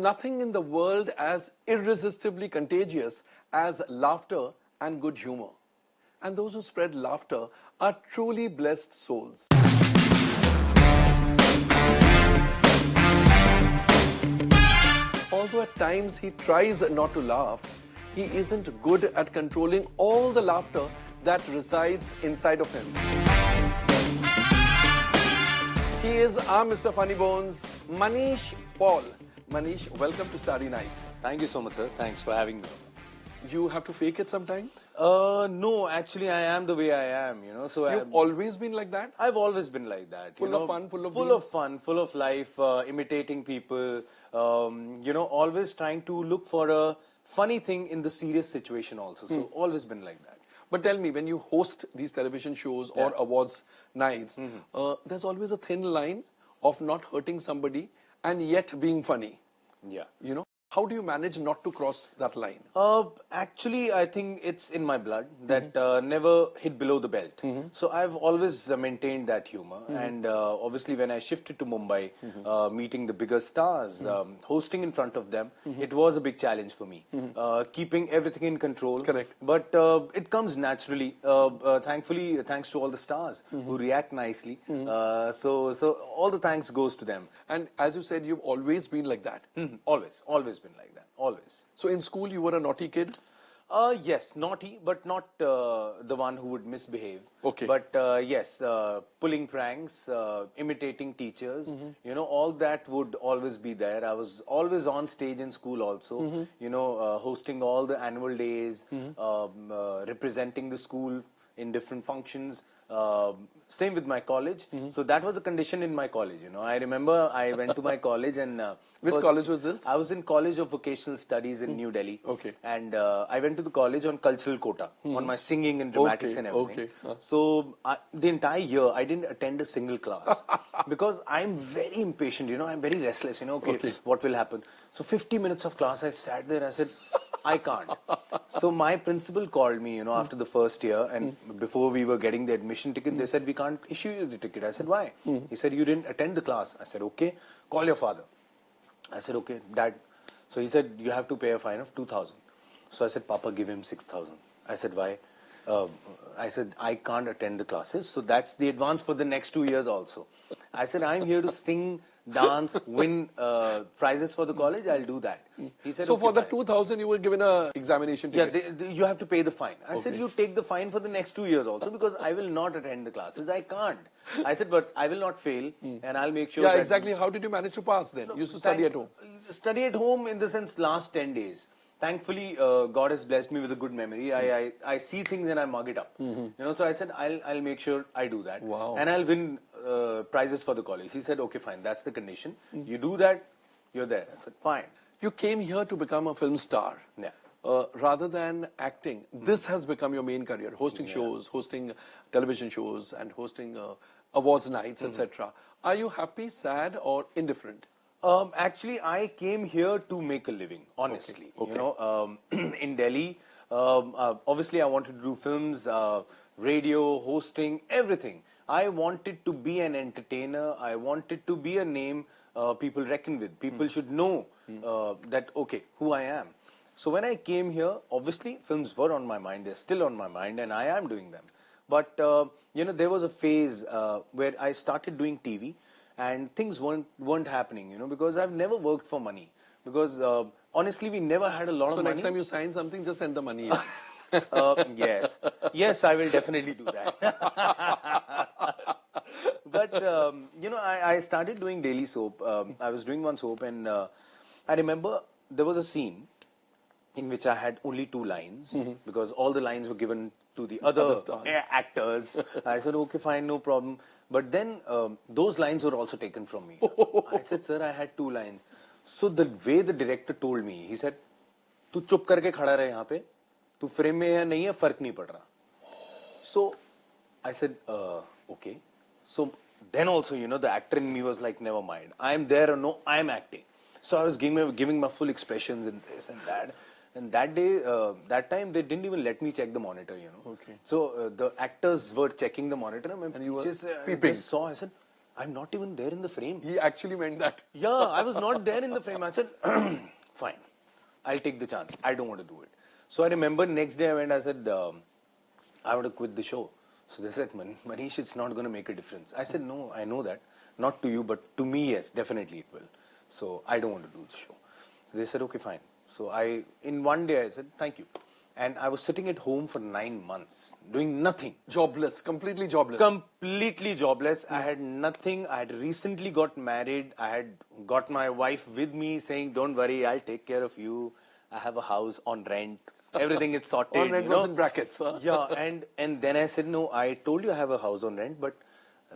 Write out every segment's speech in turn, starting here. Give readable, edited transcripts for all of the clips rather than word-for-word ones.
nothing in the world as irresistibly contagious as laughter and good humor. And those who spread laughter are truly blessed souls. Although at times he tries not to laugh, he isn't good at controlling all the laughter that resides inside of him. He is our Mr. Funny Bones, Manish Paul. Manish, welcome to Starry Nights. Thank you so much, sir. Thanks for having me. You have to fake it sometimes? No, actually, I am the way I am, you know. So You've always been like that? I've always been like that. Full of fun, full of full beans? of fun, full of life, imitating people. You know, always trying to look for a funny thing in the serious situation also. So always been like that. But tell me, when you host these television shows or awards nights, there's always a thin line of not hurting somebody and yet being funny. Yeah. You know, how do you manage not to cross that line? Actually, I think it's in my blood that never hit below the belt. So I've always maintained that humor. And obviously, when I shifted to Mumbai, meeting the bigger stars, hosting in front of them, it was a big challenge for me. Keeping everything in control. Correct. But it comes naturally. Thankfully, thanks to all the stars who react nicely. So all the thanks goes to them. And as you said, you've always been like that. Always been like that. Always. So in school, you were a naughty kid? Yes, naughty, but not the one who would misbehave. Okay. But yes, pulling pranks, imitating teachers, you know, all that would always be there. I was always on stage in school also, you know, hosting all the annual days, representing the school in different functions. Same with my college. So that was a condition in my college, you know. I remember I went to my college and... Which college was this? I was in College of Vocational Studies in New Delhi. Okay. And I went to the college on cultural quota, on my singing and dramatics and everything. So the entire year, I didn't attend a single class. Because I'm very impatient, you know. I'm very restless, you know. Okay, what will happen? So 50 minutes of class, I sat there, I said... I can't. So my principal called me, you know, after the first year, and before we were getting the admission ticket, they said, we can't issue you the ticket. I said, why? He said, you didn't attend the class. I said, okay, call your father. I said, okay, dad. So he said, you have to pay a fine of 2,000. So I said, Papa, give him 6,000. I said, why? I said, I can't attend the classes, so that's the advance for the next 2 years also. I said, I'm here to sing, dance, win prizes for the college, I'll do that. He said, so okay, for the fine. 2,000, you were given an examination ticket? Yeah, you have to pay the fine. I said, you take the fine for the next 2 years also, because I will not attend the classes. I can't. I said, but I will not fail, and I'll make sure Yeah, that... exactly. How did you manage to pass then? You used to study at home? Study at home in the sense last 10 days. Thankfully, God has blessed me with a good memory. I see things and I mug it up. You know, so I said, I'll make sure I do that. Wow. And I'll win prizes for the college. He said, okay, fine, that's the condition. You do that, you're there. I said, fine. You came here to become a film star. Yeah. Rather than acting, this has become your main career. Hosting shows, hosting television shows, and hosting awards nights, etc. Are you happy, sad, or indifferent? Actually, I came here to make a living, honestly. Okay. You know, in Delhi, obviously I wanted to do films, radio, hosting, everything. I wanted to be an entertainer. I wanted to be a name people reckon with. People should know that, okay, who I am. So when I came here, obviously films were on my mind. They're still on my mind, and I am doing them. But, you know, there was a phase where I started doing TV. And things weren't happening, you know, because I've never worked for money. Because honestly, we never had a lot of money. So next time you sign something, just send the money in. Yes. Yes, I will definitely do that. But, you know, I started doing daily soap. I was doing one soap, and I remember there was a scene in which I had only 2 lines, because all the lines were given to the other actors. I said, okay, fine, no problem. But then those lines were also taken from me. I said, sir, I had 2 lines. So the way the director told me, he said, "Tu chup karke khada rahe yahan pe. Tu frame mein hai nahi hai, fark nahi pad raha." So I said, okay. So then also, you know, the actor in me was like, never mind. I'm there or no, I'm acting. So I was giving my full expressions in this and that. And that day, that time, they didn't even let me check the monitor, you know. Okay. So the actors were checking the monitor, and you were just, peeping. just saw, I said, I'm not even there in the frame. He actually meant that. Yeah, I was not there in the frame. I said, fine, I'll take the chance. I don't want to do it. So I remember next day I went, I said, I want to quit the show. So they said, Manish, it's not going to make a difference. I said, no, I know that. Not to you, but to me, yes, definitely it will. So I don't want to do the show. So they said, okay, fine. So in one day, I said, thank you. And I was sitting at home for 9 months, doing nothing. Jobless, completely jobless. Completely jobless. I had nothing. I had recently got married. I had got my wife with me saying, don't worry, I'll take care of you. I have a house on rent. Everything is sorted. On rent was in brackets. Huh? Yeah, and then I said, no, I told you I have a house on rent, but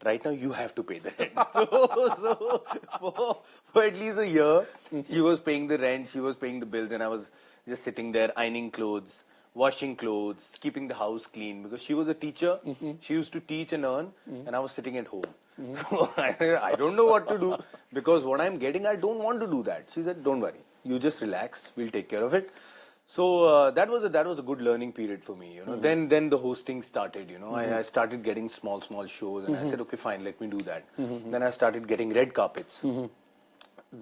right now you have to pay the rent. So for at least a year, she was paying the rent, she was paying the bills, and I was just sitting there ironing clothes, washing clothes, keeping the house clean, because she was a teacher. She used to teach and earn, and I was sitting at home. So I don't know what to do, because what I'm getting, I don't want to do that. She said, don't worry, you just relax, we'll take care of it. So that was a good learning period for me, you know. Then the hosting started, you know. I started getting small shows, and I said, okay, fine, let me do that. Then I started getting red carpets.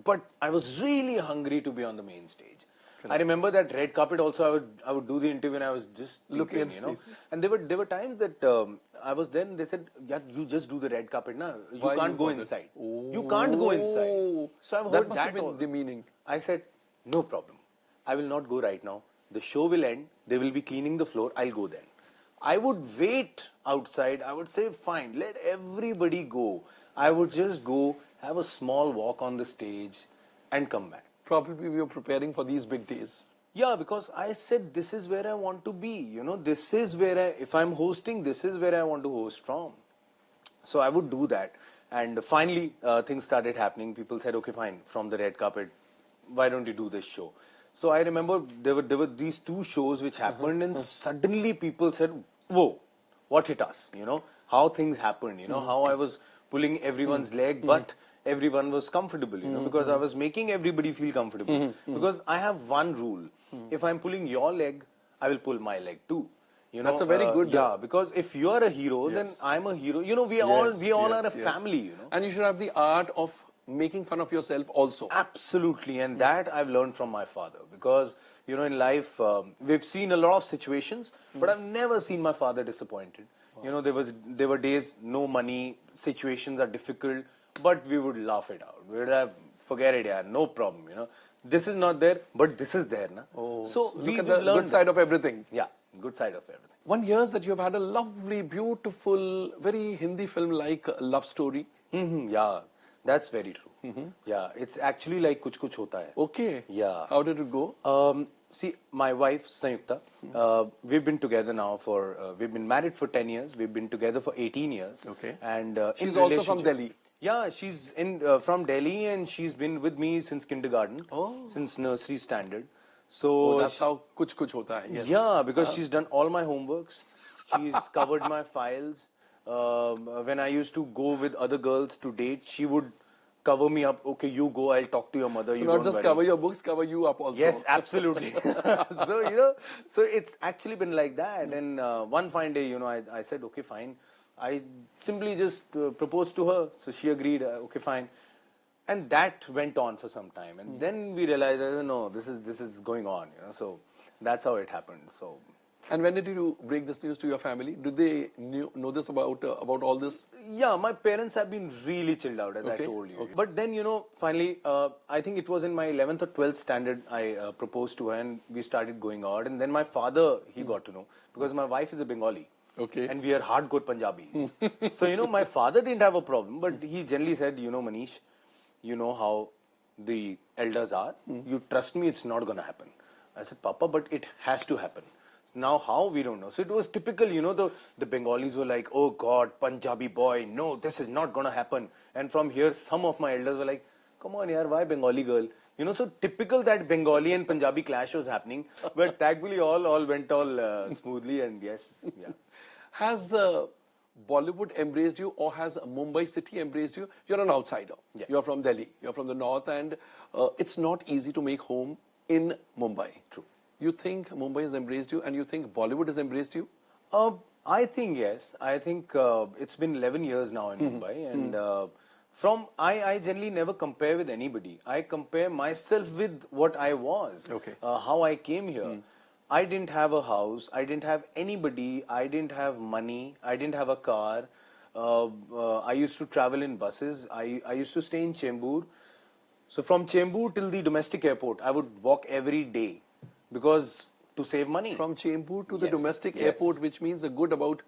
But I was really hungry to be on the main stage. Correct. I remember that red carpet also. I would do the interview, and I was just looking, you know. And there were times that I was then. They said, "Yeah, you just do the red carpet, na. You can't go inside. You can't go inside." So I've heard that all. The meaning. I said, "No problem. I will not go right now. The show will end. They will be cleaning the floor. I'll go then." I would wait outside. I would say, fine, let everybody go. I would just go, have a small walk on the stage, and come back. Probably we were preparing for these big days. Yeah, because I said, this is where I want to be. You know, this is where if I'm hosting, this is where I want to host from. So I would do that. And finally, things started happening. People said, okay, fine, from the red carpet, why don't you do this show? So I remember there were these two shows which happened, and suddenly people said, whoa, what hit us? You know, how things happened, you know, how I was pulling everyone's leg, but everyone was comfortable, you know, because I was making everybody feel comfortable. Because I have one rule. If I'm pulling your leg, I will pull my leg too. You know, that's a very good. Yeah, because if you are a hero, then I'm a hero. You know, we all are a family, you know. And you should have the art of making fun of yourself also. Absolutely, and that I've learned from my father, because you know, in life we've seen a lot of situations, but I've never seen my father disappointed. You know, there were days, no money, situations are difficult, but we would laugh it out. We would have, forget it, yeah, no problem. You know, this is not there, but this is there, na. Oh, so look at the good side of everything. Yeah, good side of everything. 1 year that you have had a lovely, beautiful, very Hindi film-like love story. Yeah. That's very true. Yeah, it's actually like Kuch Kuch Hota Hai. Okay. Yeah. How did it go? See, my wife, Sanyukta, we've been together now we've been married for 10 years. We've been together for 18 years. Okay. And she's also from Delhi. Yeah, she's from Delhi, and she's been with me since kindergarten, since nursery standard. So that's how Kuch Kuch Hota Hai. Yes. Yeah, because she's done all my homeworks. She's covered my files. When I used to go with other girls to date, she would cover me up. Okay, you go, I'll talk to your mother. So not just cover your books, cover you up also. Yes, absolutely. So, you know, so it's actually been like that. And one fine day, you know, I said, okay, fine. I simply just proposed to her. So she agreed, okay, fine. And that went on for some time. And then we realized, no, this is going on, you know. So that's how it happened. So. And when did you break this news to your family? Did they know this about all this? Yeah, my parents have been really chilled out, as I told you. Okay. But then, you know, finally, I think it was in my 11th or 12th standard, I proposed to her, and we started going out. And then my father, he got to know, because my wife is a Bengali. Okay. And we are hardcore Punjabis. So, you know, my father didn't have a problem, but he generally said, you know, Manish, you know how the elders are. You trust me, it's not going to happen. I said, Papa, but it has to happen. Now how, we don't know. So it was typical, you know, the Bengalis were like, oh God, Punjabi boy, no, this is not going to happen. And from here, some of my elders were like, come on yaar, why Bengali girl? You know, so typical that Bengali and Punjabi clash was happening. But thankfully all went all smoothly, and yes, yeah. Has Bollywood embraced you, or has Mumbai city embraced you? You're an outsider. Yeah. You're from Delhi. You're from the north, and it's not easy to make home in Mumbai. True. You think Mumbai has embraced you, and you think Bollywood has embraced you? I think yes. I think it's been 11 years now in Mumbai, and I generally never compare with anybody. I compare myself with what I was, Okay. how I came here. I didn't have a house. I didn't have anybody. I didn't have money. I didn't have a car. I used to travel in buses. I used to stay in Chembur. So from Chembur till the domestic airport, I would walk every day because to save money. From Chembur to the Yes, domestic yes. airport, which means a good about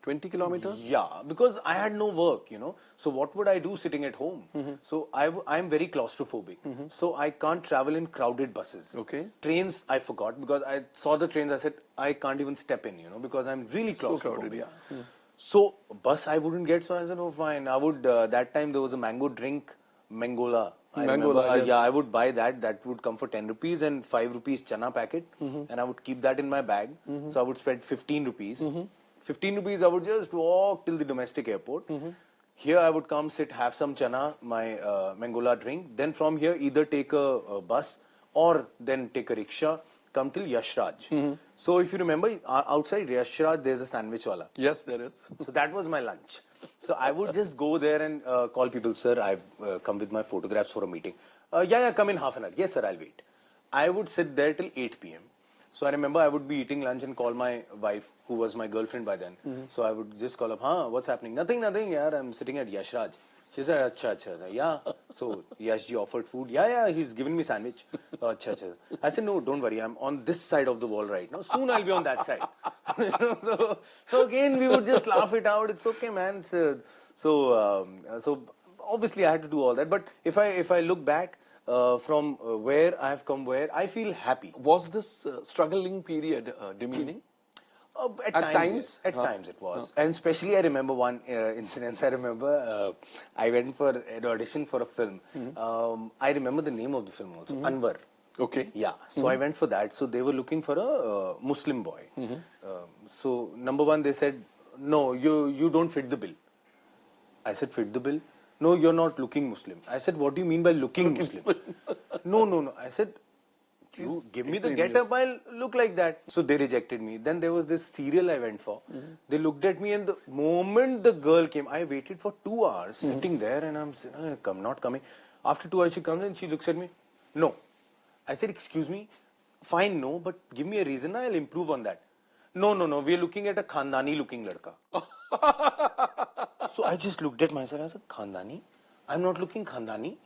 20 kilometers? Yeah, because I had no work, So what would I do sitting at home? So I'm very claustrophobic. So I can't travel in crowded buses. Okay. Trains, I forgot because I saw the trains. I said, I can't even step in, because I'm really So claustrophobic. crowded, yeah. So bus I wouldn't get. So I said, oh fine. I would. That time there was a mango drink, Mangola. I remember. Mangola, yes. Yeah, I would buy that. That would come for 10 rupees and 5 rupees chana packet, and I would keep that in my bag. So I would spend 15 rupees. 15 rupees I would just walk till the domestic airport. Here I would come, sit, have some chana, my Mangola drink. Then from here either take a bus or then take a rickshaw, come till Yashraj. So if you remember, outside Yashraj there's a sandwich wala. Yes, there is. So that was my lunch. So I would just go there and call people, sir, I've come with my photographs for a meeting. Yeah, come in half an hour. Yes, sir, I'll wait. I would sit there till 8 p.m. So I remember I would be eating lunch and call my wife, who was my girlfriend by then. So I would just call up, what's happening? Nothing, yaar, I'm sitting at Yashraj. She said, acha, yeah. So Yashji offered food. Yeah, he's given me sandwich. Acha. I said, no, don't worry. I'm on this side of the wall right now. Soon I'll be on that side. So again, we would just laugh it out. It's okay, man. So obviously I had to do all that. But if I look back from where I have come, where I feel happy. Was this struggling period demeaning? At At times, times? yes. At times it was. And especially I remember one incident. I remember I went for an audition for a film. I remember the name of the film also, Anwar. Okay. Yeah, so I went for that. So they were looking for a Muslim boy. So number one, they said, no, you don't fit the bill. I said, fit the bill? No, you're not looking Muslim. I said, what do you mean by looking Muslim? No. I said, you give me the get-up, I'll look like that. So they rejected me. Then there was this serial I went for. They looked at me and the moment the girl came, I waited for 2 hours sitting there and I'm saying, not coming. After 2 hours she comes and she looks at me. No. I said, excuse me, fine, no, but give me a reason, I'll improve on that. No, we're looking at a Khandani looking ladka. So I just looked at myself, I said, Khandani? I'm not looking Khandani.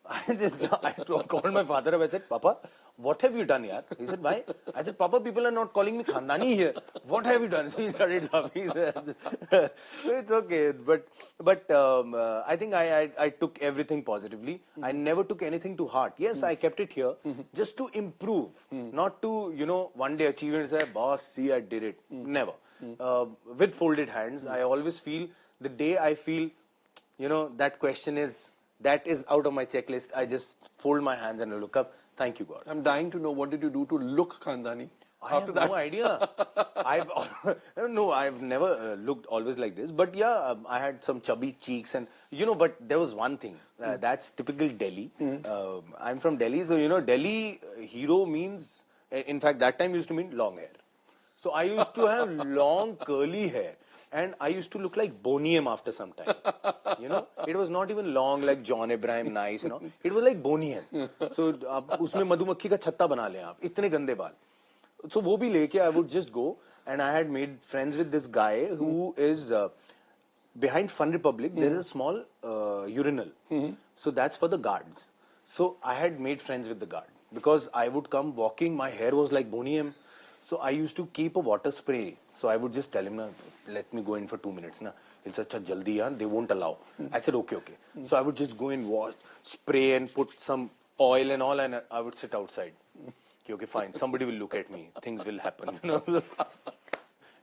I called my father up. I said, Papa, what have you done, yaar? He said, why? I said, Papa, people are not calling me Khandani here. What have you done? So he started laughing. So it's okay. But I think I took everything positively. I never took anything to heart. Yes, I kept it here just to improve. Not to, one day achieve it and say, boss, see, I did it. Never. With folded hands, I always feel, the day I feel, that question is, that is out of my checklist, I just fold my hands and I look up. Thank you, God. I'm dying to know, what did you do to look Khandani? I have no idea. I've never looked always like this. But yeah, I had some chubby cheeks and, but there was one thing. That's typical Delhi. I'm from Delhi. So, Delhi hero means, in fact, that time used to mean long hair. So I used to have long curly hair. And I used to look like Boney M after some time. It was not even long like John Abraham Nice, It was like Boney M. So, उसमें मधुमक्खी का छत्ता बना लें आप, इतने गंदे बाल. So वो भी लेके I would just go, and I had made friends with this guy who is behind Fun Republic. There is a small urinal. So that's for the guards. So I had made friends with the guard because I would come walking. My hair was like Boney M. So I used to keep a water spray. So I would just tell him, let me go in for 2 minutes. He'll say, "Acha, jaldi yaar, they won't allow." I said, okay. So I would just go in, wash, spray and put some oil and all, and I would sit outside. Okay, fine. Somebody will look at me. Things will happen.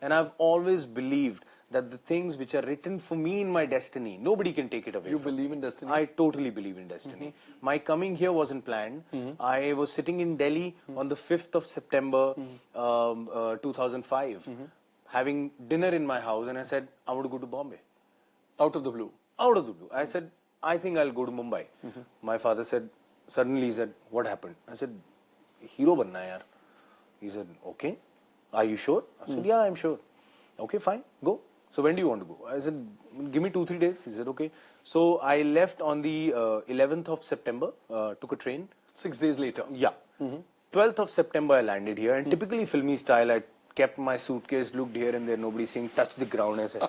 And I've always believed that the things which are written for me in my destiny, nobody can take it away. You believe in destiny? I totally believe in destiny. My coming here wasn't planned. I was sitting in Delhi on the 5th of September 2005, having dinner in my house, and I said, I want to go to Bombay. Out of the blue? Out of the blue. I said, I think I'll go to Mumbai. My father said, suddenly he said, what happened? I said, hero banna hai yaar. He said, okay. Are you sure? I said, yeah, I'm sure. Okay, fine, go. So when do you want to go? I said, give me 2-3 days. He said, okay. So I left on the 11th of September, took a train. 6 days later. Yeah. 12th of September I landed here, and typically filmy style, I kept my suitcase, looked here and there, nobody saying, touch the ground. I said,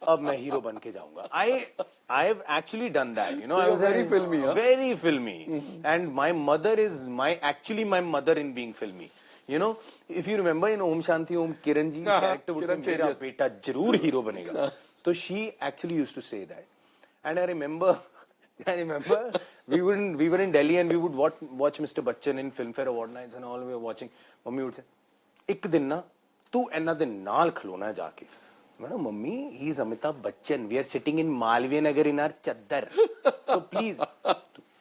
ab main hero ban ke jaunga. I have actually done that, you know. So I you're was very filmy, huh? Very filmy. And my mother is actually my mother in being filmy. You know, if you remember in Om Shanti Om, Kiran ji's character would say, mera beta jarur hero banega. So she actually used to say that. And I remember we were in Delhi and we would watch Mr. Bachchan in Filmfare Award nights and all. We were watching. Mummy would say, "Ik din na, tu enna din naal khlona hai jaake." Mummy, he is Amitabh Bachchan. We are sitting in Malviya Nagar in our chaddar. So please,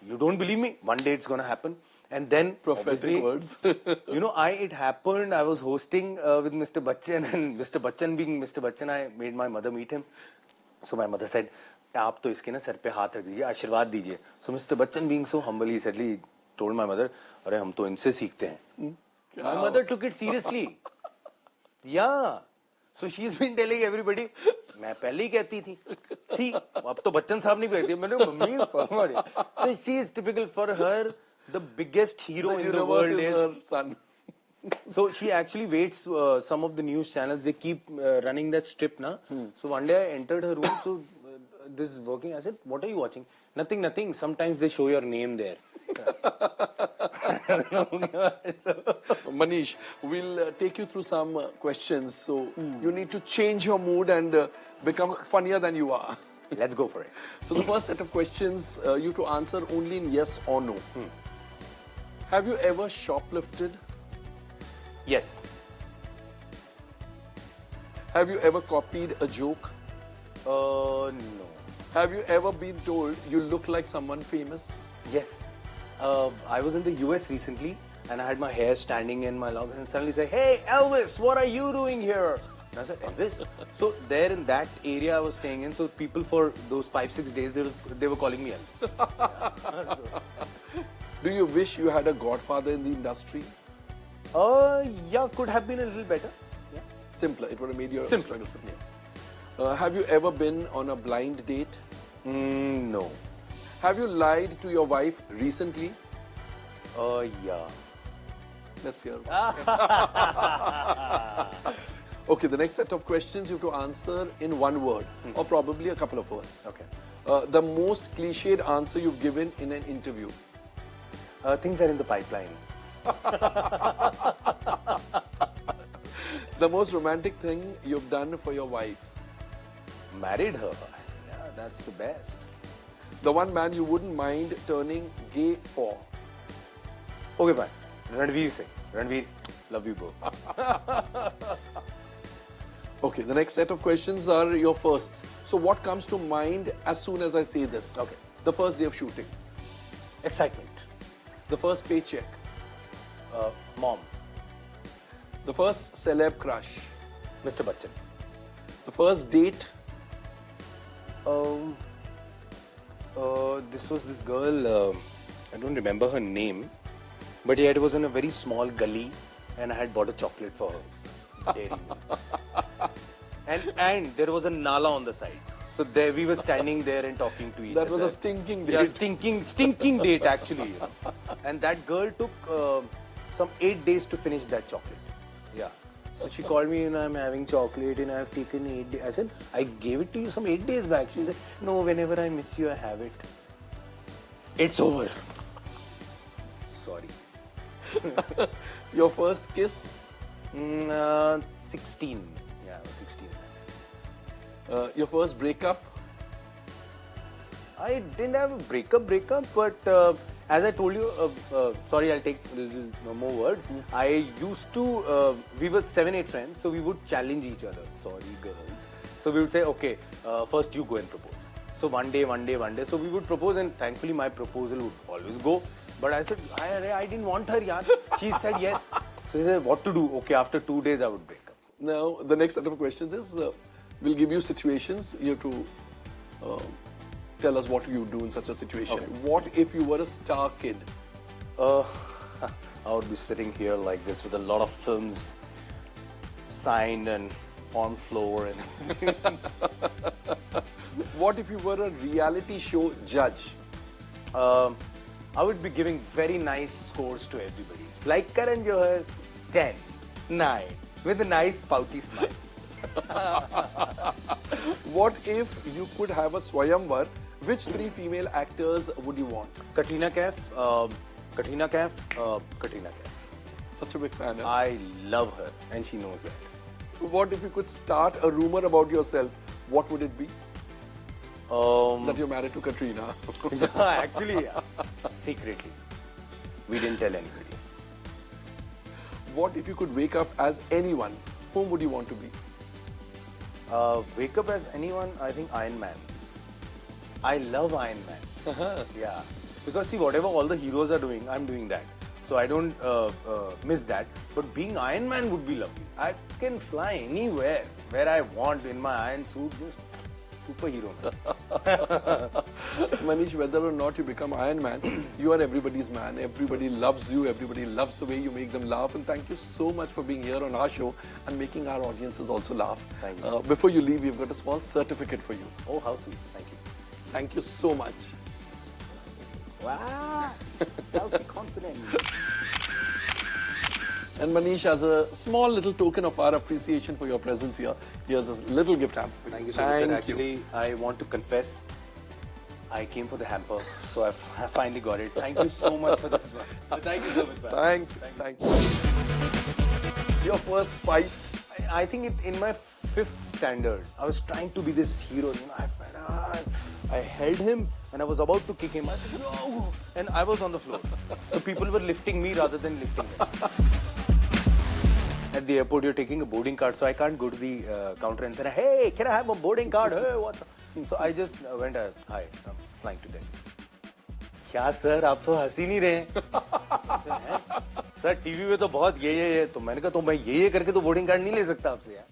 you don't believe me? One day it's gonna happen. And then, prophetic words. You know, it happened. I was hosting with Mr. Bachchan, and Mr. Bachchan being Mr. Bachchan, I made my mother meet him. So my mother said, "आप तो इसके ना sir पे हाथ रख दीजिए, आशीर्वाद दीजिए." So Mr. Bachchan being so humble, he sadly told my mother, "अरे हम तो इनसे सीखते हैं." My mother took it seriously. Yeah. So she's been telling everybody, मैं पहले ही कहती थी. See, अब तो बच्चन साहब नहीं कहती. मैंने mummy. So she is typical. For her, the biggest hero in the world is her son. So she actually waits. Some of the news channels, they keep running that strip, na. So one day I entered her room. So this is working. I said, "What are you watching?" Nothing. Sometimes they show your name there. Manish, we'll take you through some questions. So you need to change your mood and become funnier than you are. Let's go for it. So the first set of questions, you to answer only in yes or no. Have you ever shoplifted? Yes. Have you ever copied a joke? No. Have you ever been told you look like someone famous? Yes. I was in the US recently and I had my hair standing in my locks and suddenly say, "Hey Elvis, what are you doing here?" And I said, "Elvis?" So there in that area I was staying in, so people for those 5-6 days they were calling me Elvis. Do you wish you had a godfather in the industry? Yeah, could have been a little better. Yeah. Simpler, it would have made your Simpler. struggle simpler. Have you ever been on a blind date? No. Have you lied to your wife recently? Yeah. Let's hear. Okay, the next set of questions you have to answer in one word or probably a couple of words. Okay. The most cliched answer you've given in an interview. Things are in the pipeline. The most romantic thing you've done for your wife. Married her. Yeah, that's the best. The one man you wouldn't mind turning gay for. Okay, fine. Ranveer Singh. Ranveer, love you both. Okay, the next set of questions are your firsts. So what comes to mind as soon as I say this? Okay. The first day of shooting. Excitement. The first paycheck. Mom. The first celeb crush. Mr. Bachchan. The first date. This was this girl, I don't remember her name, but yeah, it was in a very small gully and I had bought a chocolate for her. Dairy Milk. and there was a nala on the side. So there we were standing there and talking to each other. That was a stinking date. Yeah, stinking date actually. You know. And that girl took some 8 days to finish that chocolate. Yeah. So she called me and I'm having chocolate and I've taken 8 days. I said, I gave it to you some 8 days back. She said, no, whenever I miss you, I have it. It's over. Sorry. Your first kiss? 16. Yeah, I was 16. Your first breakup? I didn't have a breakup, but as I told you, sorry, I'll take a little more words. I used to, we were 7-8 friends, so we would challenge each other. Sorry, girls. So we would say, okay, first you go and propose. So one day. So we would propose, and thankfully my proposal would always go. But I said, I didn't want her, yaar. She said yes. So he said, what to do? Okay, after 2 days I would break up. Now, the next set of questions is, we'll give you situations. You have to tell us what you do in such a situation. Okay. What if you were a star kid? I would be sitting here like this with a lot of films signed and on floor and What if you were a reality show judge? I would be giving very nice scores to everybody. Like Karan Johar, 10, 9, with a nice pouty smile. What if you could have a Swayamvar? Which 3 female actors would you want? Katrina Kaif, Katrina Kaif, Katrina Kaif. Such a big fan. Huh? I love her and she knows that. What if you could start a rumor about yourself? What would it be? That you're married to Katrina. Actually, yeah. Secretly. We didn't tell anybody. What if you could wake up as anyone? Whom would you want to be? Wake up as anyone, I think Iron Man. I love Iron Man. Yeah. Because see, whatever all the heroes are doing, I'm doing that. So I don't miss that. But being Iron Man would be lovely. I can fly anywhere where I want in my iron suit, just superhero. Manish, whether or not you become Iron Man, you are everybody's man. Everybody loves you. Everybody loves the way you make them laugh. And thank you so much for being here on our show and making our audiences also laugh. Thank you. Before you leave, we've got a small certificate for you. Oh, how sweet. Thank you. Thank you so much. Wow. Self-confident. And Manish, as a small little token of our appreciation for your presence here, here's a little gift hamper. Thank you so much, sir. Actually, I want to confess, I came for the hamper, so I finally got it. Thank you so much for this one. So thank you so much. Thank you. Your first fight. I think in my 5th standard, I was trying to be this hero. You know, I held him and I was about to kick him. I said, no! And I was on the floor. So people were lifting me rather than lifting him. At the airport, you're taking a boarding card, so I can't go to the counter and say, hey, can I have a boarding card? Hey, what's up? So I just went, hi, I'm flying to Delhi. क्या sir आप तो हंस ही नहीं रहे sir TV में तो बहुत ये तो मैंने कहा तो मैं ये करके तो बोर्डिंग कार्ड नहीं ले सकता आपसे यार